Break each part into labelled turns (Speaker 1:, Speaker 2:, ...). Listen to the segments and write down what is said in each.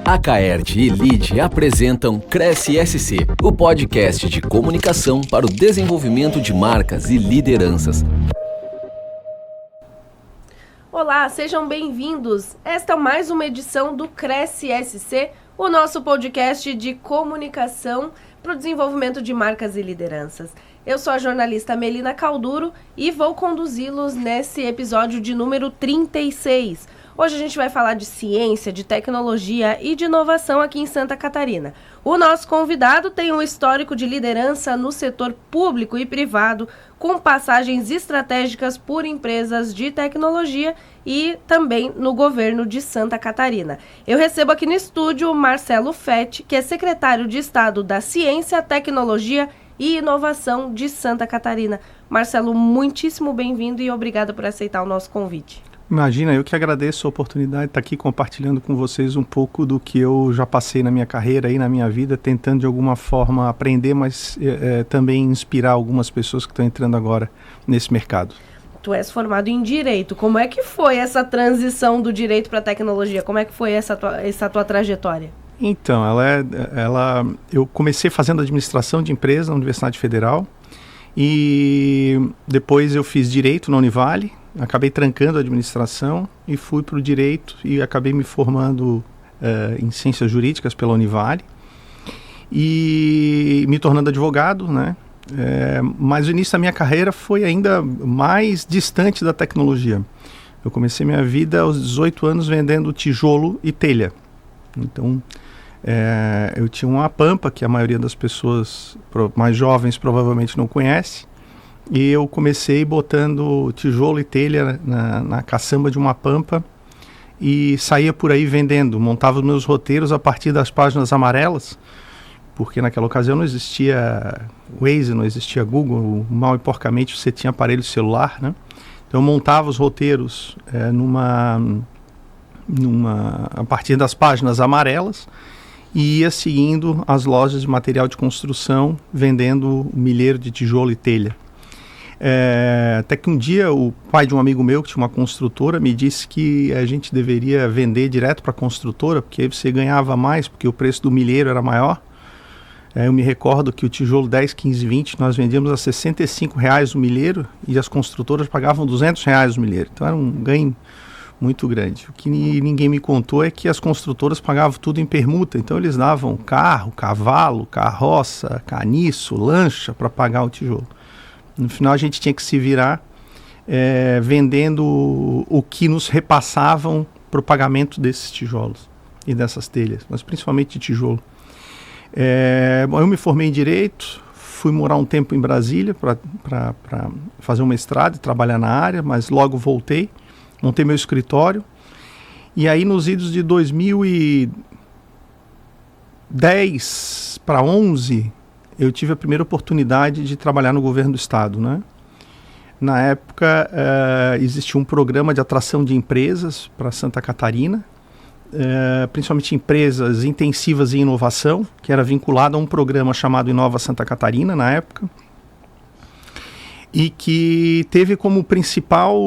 Speaker 1: A Caerte e Lide apresentam Cresce SC, o podcast de comunicação para o desenvolvimento de marcas e lideranças.
Speaker 2: Olá, sejam bem-vindos. Esta é mais uma edição do Cresce SC, o nosso podcast de comunicação para o desenvolvimento de marcas e lideranças. Eu sou a jornalista Melina Calduro e vou conduzi-los nesse episódio de número 36. Hoje a gente vai falar de ciência, de tecnologia e de inovação aqui em Santa Catarina. O nosso convidado tem um histórico de liderança no setor público e privado, com passagens estratégicas por empresas de tecnologia e também no governo de Santa Catarina. Eu recebo aqui no estúdio o Marcelo Fetti, que é secretário de Estado da Ciência, Tecnologia e Inovação de Santa Catarina. Marcelo, muitíssimo bem-vindo e obrigada por aceitar o nosso convite.
Speaker 3: Imagina, eu que agradeço a oportunidade de estar aqui compartilhando com vocês um pouco do que eu já passei na minha carreira e na minha vida, tentando de alguma forma aprender, mas também inspirar algumas pessoas que estão entrando agora nesse mercado.
Speaker 2: Tu és formado em Direito. Como é que foi essa transição do Direito para a Tecnologia? Como é que foi essa tua trajetória?
Speaker 3: Então, eu comecei fazendo administração de empresa na Universidade Federal e depois eu fiz Direito na Univale. Acabei trancando a administração e fui para o direito e acabei me formando em ciências jurídicas pela Univale e me tornando advogado, né? Mas o início da minha carreira foi ainda mais distante da tecnologia. Eu comecei minha vida aos 18 anos vendendo tijolo e telha. Então, eu tinha uma Pampa, que a maioria das pessoas mais jovens provavelmente não conhece. E eu comecei botando tijolo e telha na caçamba de uma Pampa e saía por aí vendendo, montava os meus roteiros a partir das páginas amarelas, porque naquela ocasião não existia Waze, não existia Google, mal e porcamente você tinha aparelho celular, né? Então eu montava os roteiros a partir das páginas amarelas e ia seguindo as lojas de material de construção, vendendo milheiro de tijolo e telha. Até que um dia o pai de um amigo meu que tinha uma construtora me disse que a gente deveria vender direto para a construtora, porque aí você ganhava mais, porque o preço do milheiro era maior. Eu me recordo que o tijolo 10, 15, 20 nós vendíamos a R$65 o milheiro e as construtoras pagavam R$200 o milheiro, então era um ganho muito grande. O que ninguém me contou é que as construtoras pagavam tudo em permuta, então eles davam carro, cavalo, carroça, caniço, lancha para pagar o tijolo. No final a gente tinha que se virar vendendo o que nos repassavam para o pagamento desses tijolos e dessas telhas, mas principalmente de tijolo. Bom, eu me formei em Direito, fui morar um tempo em Brasília para fazer um mestrado e trabalhar na área, mas logo voltei, montei meu escritório e aí nos idos de 2010 para 2011 eu tive a primeira oportunidade de trabalhar no governo do estado, né? Na época, existia um programa de atração de empresas para Santa Catarina, principalmente empresas intensivas em inovação, que era vinculado a um programa chamado Inova Santa Catarina, na época, e que teve como principal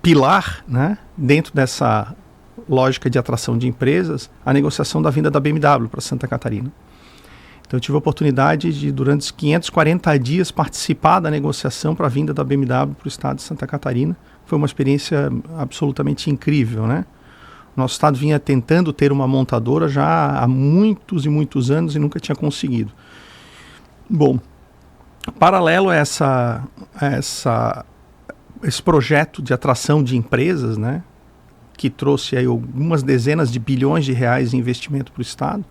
Speaker 3: pilar, né, dentro dessa lógica de atração de empresas, a negociação da vinda da BMW para Santa Catarina. Então eu tive a oportunidade de, durante os 540 dias, participar da negociação para a vinda da BMW para o estado de Santa Catarina. Foi uma experiência absolutamente incrível, né? O nosso estado vinha tentando ter uma montadora já há muitos e muitos anos e nunca tinha conseguido. Bom, paralelo a esse projeto de atração de empresas, né, que trouxe aí algumas dezenas de bilhões de reais em investimento para o estado,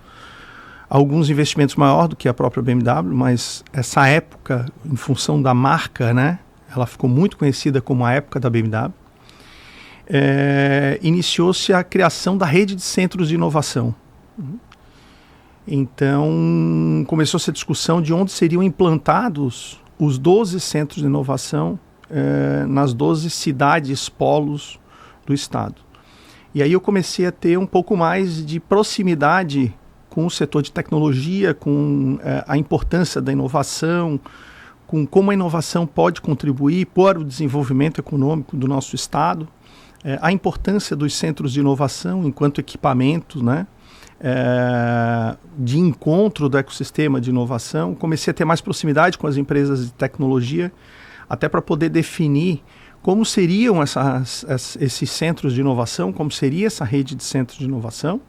Speaker 3: alguns investimentos maior do que a própria BMW, mas essa época, em função da marca, né, ela ficou muito conhecida como a época da BMW, iniciou-se a criação da rede de centros de inovação. Então, começou-se a discussão de onde seriam implantados os 12 centros de inovação nas 12 cidades polos do estado. E aí eu comecei a ter um pouco mais de proximidade com o setor de tecnologia, com a importância da inovação, com como a inovação pode contribuir para o desenvolvimento econômico do nosso estado. a importância dos centros de inovação enquanto equipamento, né, de encontro do ecossistema de inovação. Comecei a ter mais proximidade com as empresas de tecnologia, até para poder definir como seriam esses centros de inovação, como seria essa rede de centros de inovação.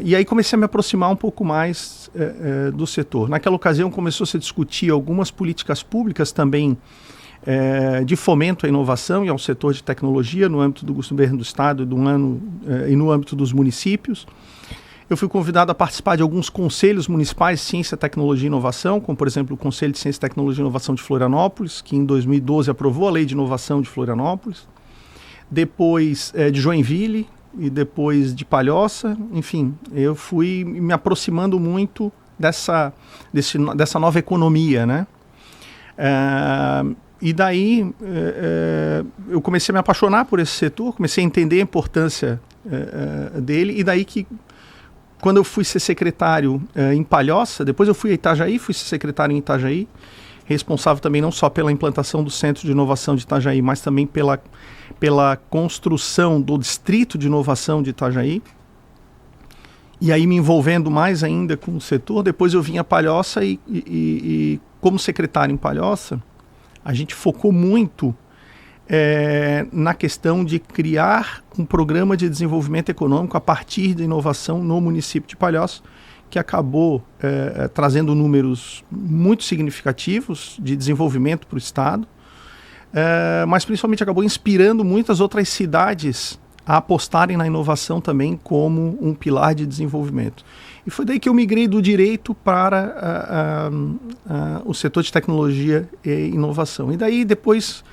Speaker 3: E aí comecei a me aproximar um pouco mais do setor. Naquela ocasião começou a se discutir algumas políticas públicas também de fomento à inovação e ao setor de tecnologia no âmbito do governo do Estado e no âmbito dos municípios. Eu fui convidado a participar de alguns conselhos municipais de Ciência, Tecnologia e Inovação, como, por exemplo, o Conselho de Ciência, Tecnologia e Inovação de Florianópolis, que em 2012 aprovou a Lei de Inovação de Florianópolis. Depois de Joinville e depois de Palhoça. Enfim, eu fui me aproximando muito dessa nova economia, né? E daí eu comecei a me apaixonar por esse setor, comecei a entender a importância dele, e daí que quando eu fui ser secretário em Palhoça, depois eu fui a Itajaí, fui ser secretário em Itajaí, responsável também não só pela implantação do Centro de Inovação de Itajaí, mas também pela construção do Distrito de Inovação de Itajaí. E aí me envolvendo mais ainda com o setor. Depois eu vim a Palhoça e como secretário em Palhoça, a gente focou muito na questão de criar um programa de desenvolvimento econômico a partir da inovação no município de Palhoça, que acabou trazendo números muito significativos de desenvolvimento para o Estado, mas principalmente acabou inspirando muitas outras cidades a apostarem na inovação também como um pilar de desenvolvimento. E foi daí que eu migrei do direito para o setor de tecnologia e inovação. E daí depois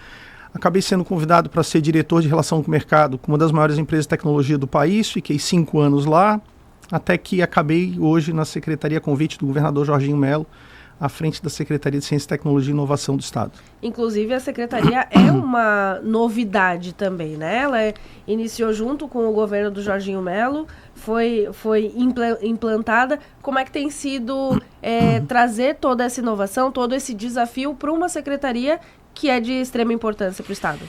Speaker 3: acabei sendo convidado para ser diretor de relação com o mercado com uma das maiores empresas de tecnologia do país. Fiquei 5 anos lá, até que acabei hoje na Secretaria a convite do governador Jorginho Mello, à frente da Secretaria de Ciência, Tecnologia e Inovação do Estado. Inclusive, a Secretaria é uma novidade também, né? Ela iniciou junto com o governo do Jorginho Mello, foi implantada. Como é que tem sido trazer toda essa inovação, todo esse desafio para uma secretaria que é de extrema importância para o Estado?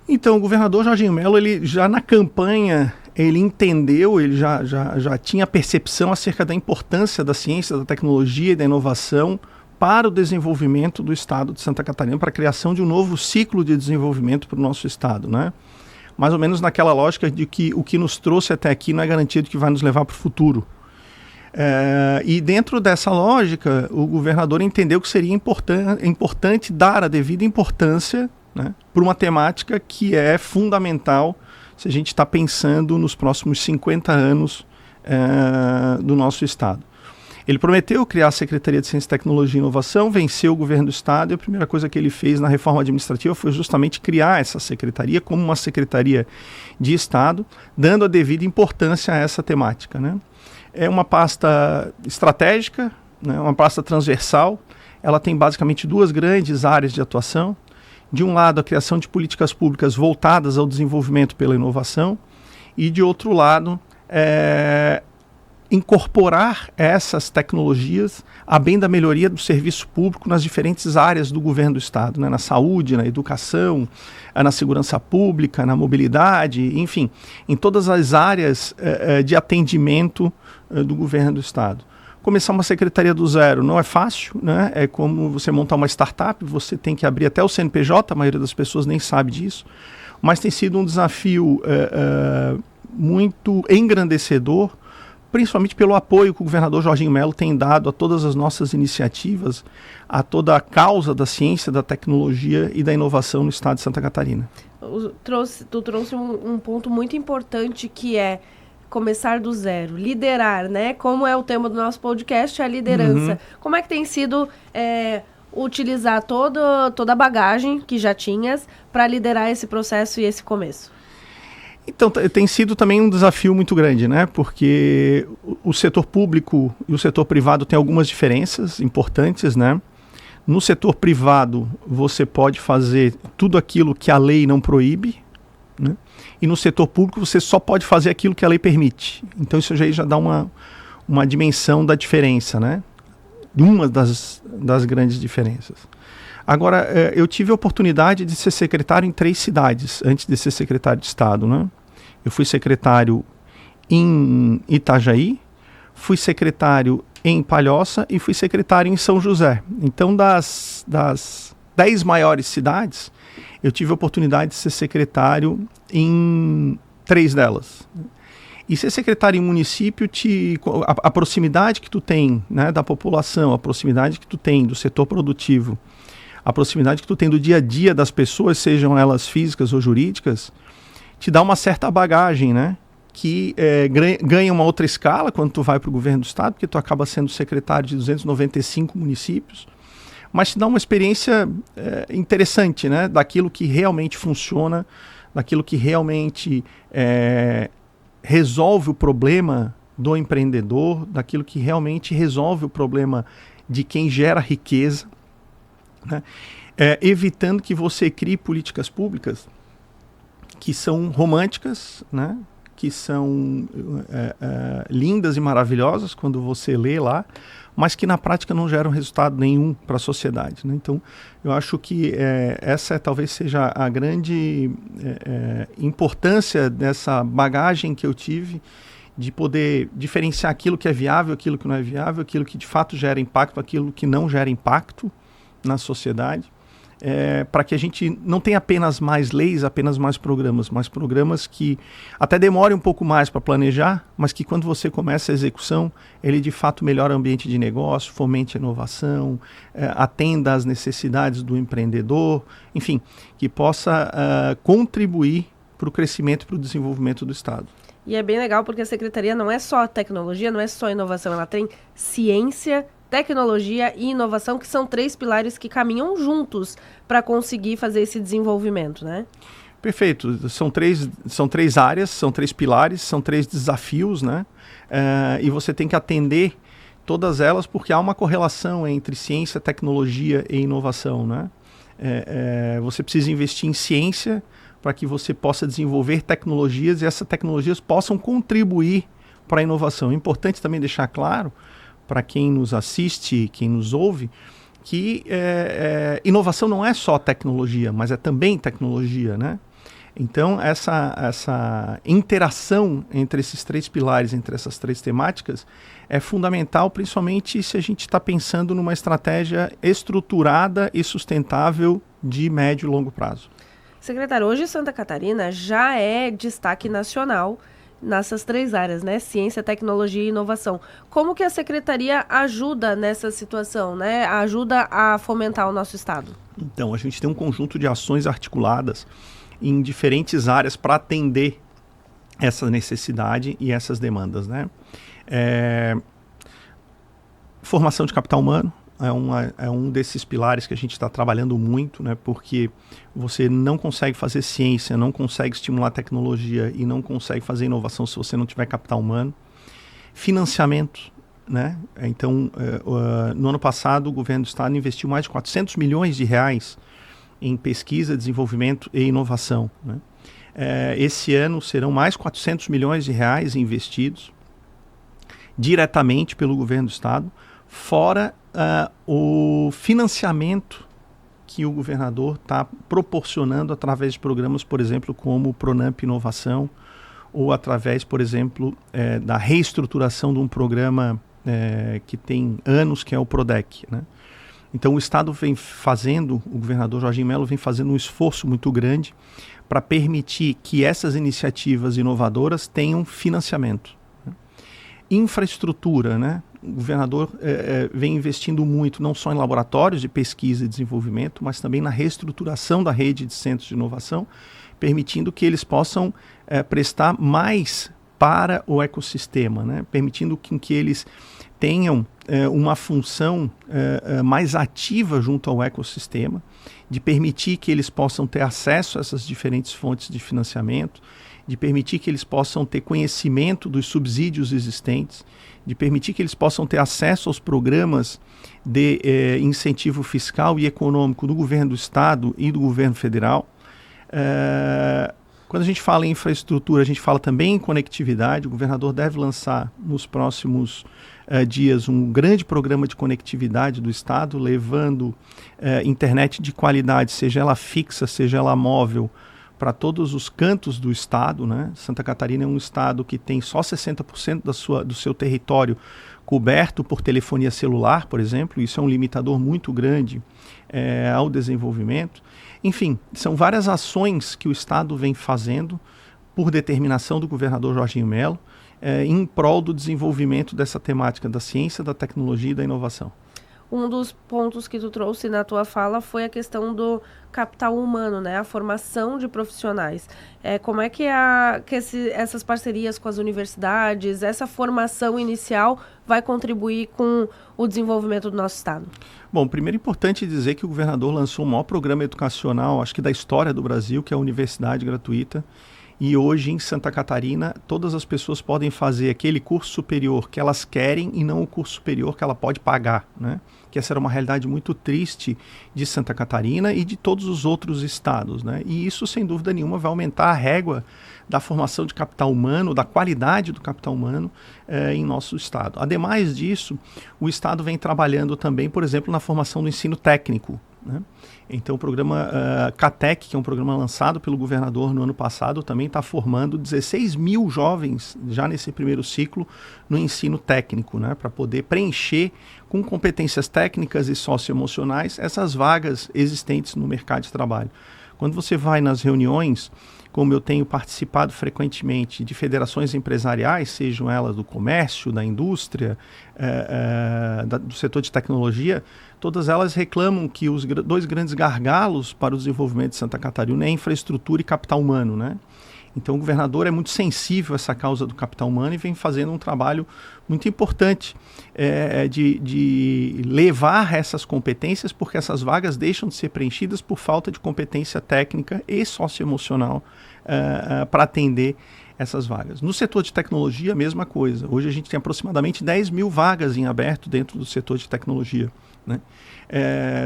Speaker 3: Então, o governador Jorginho Mello, ele já na campanha, ele entendeu, ele já tinha percepção acerca da importância da ciência, da tecnologia e da inovação para o desenvolvimento do Estado de Santa Catarina, para a criação de um novo ciclo de desenvolvimento para o nosso Estado, né? Mais ou menos naquela lógica de que o que nos trouxe até aqui não é garantido que vai nos levar para o futuro. E dentro dessa lógica, o governador entendeu que seria importante dar a devida importância, né, para uma temática que é fundamental se a gente está pensando nos próximos 50 anos do nosso Estado. Ele prometeu criar a Secretaria de Ciência, Tecnologia e Inovação, venceu o governo do Estado, e a primeira coisa que ele fez na reforma administrativa foi justamente criar essa secretaria como uma secretaria de Estado, dando a devida importância a essa temática, né? É uma pasta estratégica, né, uma pasta transversal. Ela tem basicamente 2 grandes áreas de atuação. De um lado, a criação de políticas públicas voltadas ao desenvolvimento pela inovação, e de outro lado, incorporar essas tecnologias a bem da melhoria do serviço público nas diferentes áreas do governo do Estado, né? Na saúde, na educação, na segurança pública, na mobilidade, enfim, em todas as áreas de atendimento do governo do Estado. Começar uma secretaria do zero não é fácil, né? É como você montar uma startup, você tem que abrir até o CNPJ, a maioria das pessoas nem sabe disso, mas tem sido um desafio muito engrandecedor, principalmente pelo apoio que o governador Jorginho Mello tem dado a todas as nossas iniciativas, a toda a causa da ciência, da tecnologia e da inovação no Estado de Santa Catarina. Tu trouxe um ponto muito importante, que é começar do zero, liderar, né? Como é o tema do nosso podcast, a liderança. Uhum. Como é que tem sido utilizar toda a bagagem que já tinhas para liderar esse processo e esse começo? Então, tem sido também um desafio muito grande, né? Porque o setor público e o setor privado têm algumas diferenças importantes, né? No setor privado, você pode fazer tudo aquilo que a lei não proíbe, né? E no setor público, você só pode fazer aquilo que a lei permite. Então, isso já dá uma dimensão da diferença, né? Uma das grandes diferenças. Agora, eu tive a oportunidade de ser secretário em 3 cidades, antes de ser secretário de Estado, né? Eu fui secretário em Itajaí, fui secretário em Palhoça e fui secretário em São José. Então, das 10 maiores cidades, eu tive a oportunidade de ser secretário em 3 delas. E ser secretário em município, a proximidade que tu tem, né, da população, a proximidade que tu tem do setor produtivo, a proximidade que tu tem do dia a dia das pessoas, sejam elas físicas ou jurídicas, te dá uma certa bagagem, né? Que ganha uma outra escala quando tu vai para o governo do estado, porque tu acaba sendo secretário de 295 municípios, mas te dá uma experiência interessante, né? Daquilo que realmente funciona, daquilo que realmente resolve o problema do empreendedor, daquilo que realmente resolve o problema de quem gera riqueza, né? Evitando que você crie políticas públicas que são românticas, né? Que são lindas e maravilhosas quando você lê lá, mas que na prática não geram resultado nenhum para a sociedade, né? Então, eu acho que essa talvez seja a grande importância dessa bagagem que eu tive de poder diferenciar aquilo que é viável, aquilo que não é viável, aquilo que de fato gera impacto, aquilo que não gera impacto na sociedade, para que a gente não tenha apenas mais leis, apenas mais programas, mas programas que até demorem um pouco mais para planejar, mas que quando você começa a execução, ele de fato melhora o ambiente de negócio, fomente a inovação, atenda às necessidades do empreendedor, enfim, que possa contribuir para o crescimento e para o desenvolvimento do Estado.
Speaker 2: E é bem legal porque a Secretaria não é só tecnologia, não é só inovação, ela tem ciência, tecnologia e inovação, que são 3 pilares que caminham juntos para conseguir fazer esse desenvolvimento, né?
Speaker 3: Perfeito. São três áreas, são 3 pilares, são 3 desafios, né? E você tem que atender todas elas porque há uma correlação entre ciência, tecnologia e inovação, né? Você precisa investir em ciência para que você possa desenvolver tecnologias e essas tecnologias possam contribuir para a inovação. É importante também deixar claro para quem nos assiste, quem nos ouve, que inovação não é só tecnologia, mas é também tecnologia, né? Então, essa interação entre esses 3 pilares, entre essas 3 temáticas, é fundamental, principalmente se a gente está pensando numa estratégia estruturada e sustentável de médio e longo prazo.
Speaker 2: Secretário, hoje Santa Catarina já é destaque nacional nessas 3 áreas, né? Ciência, tecnologia e inovação. Como que a Secretaria ajuda nessa situação, né? Ajuda a fomentar o nosso estado?
Speaker 3: Então, a gente tem um conjunto de ações articuladas em diferentes áreas para atender essa necessidade e essas demandas, né? Formação de capital humano é um desses pilares que a gente está trabalhando muito, né? Porque você não consegue fazer ciência, não consegue estimular tecnologia e não consegue fazer inovação se você não tiver capital humano. Financiamento, né? Então, no ano passado, o governo do estado investiu mais de 400 milhões de reais em pesquisa, desenvolvimento e inovação, né? Esse ano serão mais 400 milhões de reais investidos diretamente pelo governo do estado, fora o financiamento que o governador está proporcionando através de programas, por exemplo, como o Pronamp Inovação, ou através, por exemplo, da reestruturação de um programa que tem anos, que é o PRODEC, né? Então o Estado vem fazendo, o governador Jorginho Melo vem fazendo um esforço muito grande para permitir que essas iniciativas inovadoras tenham financiamento, né? Infraestrutura, né? O governador vem investindo muito, não só em laboratórios de pesquisa e desenvolvimento, mas também na reestruturação da rede de centros de inovação, permitindo que eles possam prestar mais para o ecossistema, né? Permitindo que eles tenham uma função mais ativa junto ao ecossistema, de permitir que eles possam ter acesso a essas diferentes fontes de financiamento, de permitir que eles possam ter conhecimento dos subsídios existentes, de permitir que eles possam ter acesso aos programas de incentivo fiscal e econômico do governo do estado e do governo federal, Quando a gente fala em infraestrutura, a gente fala também em conectividade. O governador deve lançar nos próximos dias um grande programa de conectividade do estado, levando internet de qualidade, seja ela fixa, seja ela móvel, para todos os cantos do estado, né? Santa Catarina é um estado que tem só 60% do seu território coberto por telefonia celular, por exemplo. Isso é um limitador muito grande ao desenvolvimento. Enfim, são várias ações que o estado vem fazendo por determinação do governador Jorginho Melo em prol do desenvolvimento dessa temática da ciência, da tecnologia e da inovação.
Speaker 2: Um dos pontos que tu trouxe na tua fala foi a questão do capital humano, né? A formação de profissionais. Como é que essas parcerias com as universidades, essa formação inicial vai contribuir com o desenvolvimento do nosso estado?
Speaker 3: Bom, primeiro é importante dizer que o governador lançou o maior programa educacional, acho que da história do Brasil, que é a Universidade Gratuita. E hoje, em Santa Catarina, todas as pessoas podem fazer aquele curso superior que elas querem e não o curso superior que ela pode pagar, né? Que essa era uma realidade muito triste de Santa Catarina e de todos os outros estados, né? E isso, sem dúvida nenhuma, vai aumentar a régua da formação de capital humano, da qualidade do capital humano em nosso estado. Ademais disso, o estado vem trabalhando também, por exemplo, na formação do ensino técnico, né? Então o programa CATEC, que é um programa lançado pelo governador no ano passado, também está formando 16 mil jovens já nesse primeiro ciclo no ensino técnico, né, para poder preencher com competências técnicas e socioemocionais essas vagas existentes no mercado de trabalho. Quando você vai nas reuniões, como eu tenho participado frequentemente de federações empresariais, sejam elas do comércio, da indústria, do setor de tecnologia, todas elas reclamam que os dois grandes gargalos para o desenvolvimento de Santa Catarina é infraestrutura e capital humano, né? Então o governador é muito sensível a essa causa do capital humano e vem fazendo um trabalho muito importante de levar essas competências, porque essas vagas deixam de ser preenchidas por falta de competência técnica e socioemocional para atender essas vagas. No setor de tecnologia, a mesma coisa. Hoje a gente tem aproximadamente 10 mil vagas em aberto dentro do setor de tecnologia, né?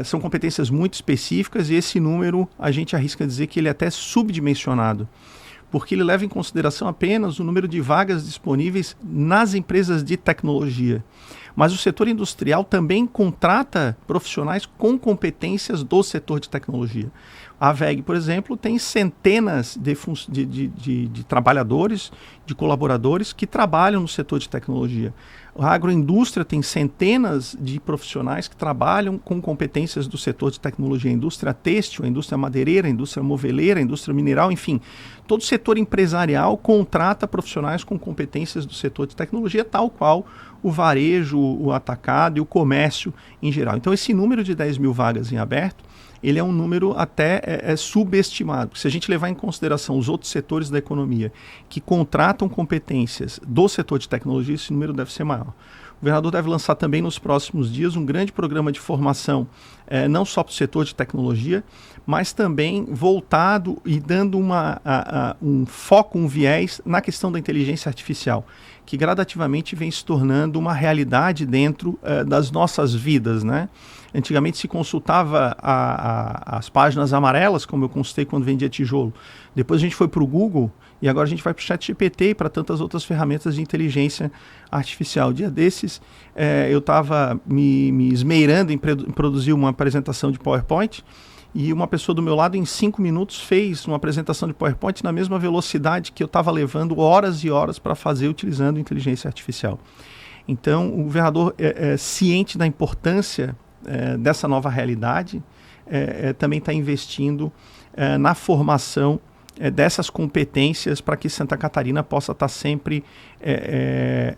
Speaker 3: São competências muito específicas e esse número a gente arrisca dizer que ele é até subdimensionado, porque ele leva em consideração apenas o número de vagas disponíveis nas empresas de tecnologia. Mas o setor industrial também contrata profissionais com competências do setor de tecnologia. A WEG, por exemplo, tem centenas de trabalhadores, de colaboradores que trabalham no setor de tecnologia. A agroindústria tem centenas de profissionais que trabalham com competências do setor de tecnologia. A indústria têxtil, a indústria madeireira, a indústria moveleira, a indústria mineral, enfim. Todo o setor empresarial contrata profissionais com competências do setor de tecnologia, tal qual o varejo, o atacado e o comércio em geral. Então, esse número de 10 mil vagas em aberto, ele é um número até subestimado. Se a gente levar em consideração os outros setores da economia que contratam competências do setor de tecnologia, esse número deve ser maior. O governador deve lançar também nos próximos dias um grande programa de formação, não só para o setor de tecnologia, mas também voltado e dando um foco, um viés na questão da inteligência artificial, que gradativamente vem se tornando uma realidade dentro das nossas vidas, né? Antigamente se consultava as páginas amarelas, como eu consultei quando vendia tijolo. Depois a gente foi para o Google e agora a gente vai para o ChatGPT e para tantas outras ferramentas de inteligência artificial. Dia desses, eu estava me esmeirando em produzir uma apresentação de PowerPoint e uma pessoa do meu lado, em 5 minutos, fez uma apresentação de PowerPoint na mesma velocidade que eu estava levando horas e horas para fazer utilizando inteligência artificial. Então, o governador é ciente da importância dessa nova realidade, também está investindo na formação dessas competências para que Santa Catarina possa estar sempre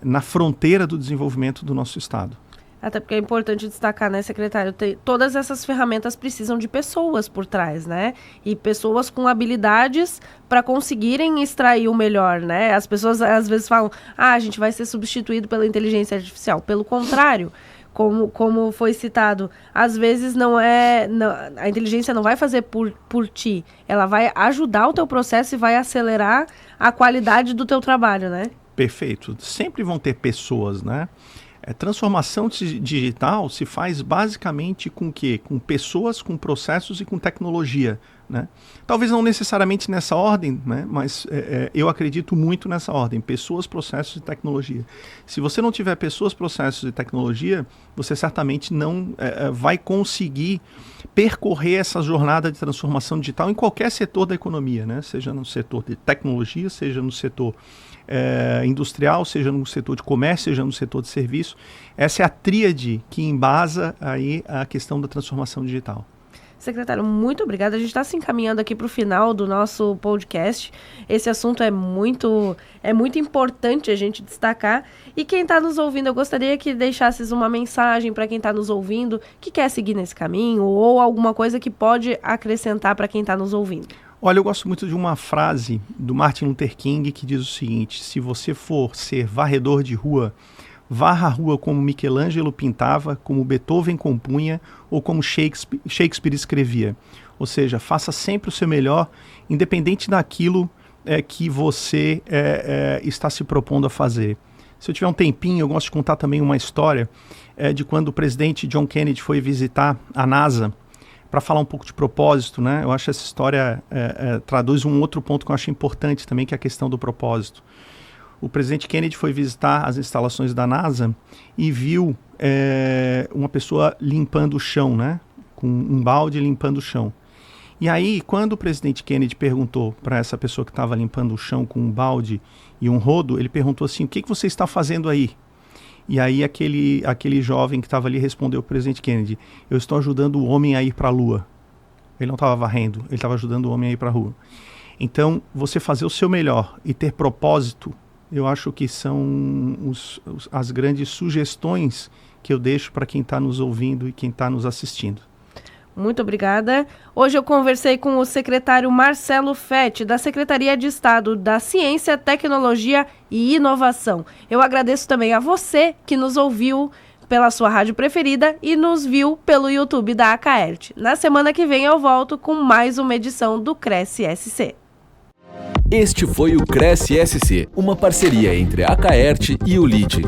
Speaker 3: na fronteira do desenvolvimento do nosso estado.
Speaker 2: Até porque é importante destacar, né, secretário, todas essas ferramentas precisam de pessoas por trás, né? E pessoas com habilidades para conseguirem extrair o melhor, né? As pessoas às vezes falam, a gente vai ser substituído pela inteligência artificial. Pelo contrário, como foi citado, às vezes a inteligência não vai fazer por ti, ela vai ajudar o teu processo e vai acelerar a qualidade do teu trabalho, né?
Speaker 3: Perfeito. Sempre vão ter pessoas, né? Transformação digital se faz basicamente com o quê? Com pessoas, com processos e com tecnologia, né? Talvez não necessariamente nessa ordem, né? Mas eu acredito muito nessa ordem: pessoas, processos e tecnologia. Se você não tiver pessoas, processos e tecnologia, você certamente não vai conseguir percorrer essa jornada de transformação digital em qualquer setor da economia, né? Seja no setor de tecnologia, seja no setor industrial, seja no setor de comércio, seja no setor de serviço. Essa é a tríade que embasa aí a questão da transformação digital.
Speaker 2: Secretário, muito obrigada. A gente está se encaminhando aqui para o final do nosso podcast. Esse assunto é muito importante a gente destacar. E quem está nos ouvindo, eu gostaria que deixasses uma mensagem para quem está nos ouvindo, que quer seguir nesse caminho, ou alguma coisa que pode acrescentar para quem está nos ouvindo.
Speaker 3: Olha, eu gosto muito de uma frase do Martin Luther King que diz o seguinte: se você for ser varredor de rua, varra a rua como Michelangelo pintava, como Beethoven compunha ou como Shakespeare escrevia. Ou seja, faça sempre o seu melhor, independente daquilo que você está se propondo a fazer. Se eu tiver um tempinho, eu gosto de contar também uma história de quando o presidente John Kennedy foi visitar a NASA para falar um pouco de propósito, né? Eu acho essa história traduz um outro ponto que eu acho importante também, que é a questão do propósito. O presidente Kennedy foi visitar as instalações da NASA e viu uma pessoa limpando o chão, né? Com um balde limpando o chão. E aí, quando o presidente Kennedy perguntou para essa pessoa que estava limpando o chão com um balde e um rodo, ele perguntou assim: o que você está fazendo aí? E aí aquele jovem que estava ali respondeu para o presidente Kennedy: eu estou ajudando o homem a ir para a Lua. Ele não estava varrendo, ele estava ajudando o homem a ir para a Lua. Então, você fazer o seu melhor e ter propósito, eu acho que são as grandes sugestões que eu deixo para quem está nos ouvindo e quem está nos assistindo.
Speaker 2: Muito obrigada. Hoje eu conversei com o secretário Marcelo Fetti, da Secretaria de Estado da Ciência, Tecnologia e Inovação. Eu agradeço também a você que nos ouviu pela sua rádio preferida e nos viu pelo YouTube da Acaerte. Na semana que vem eu volto com mais uma edição do Cresce SC.
Speaker 1: Este foi o Cresce SC, uma parceria entre a Acaerte e o LITE.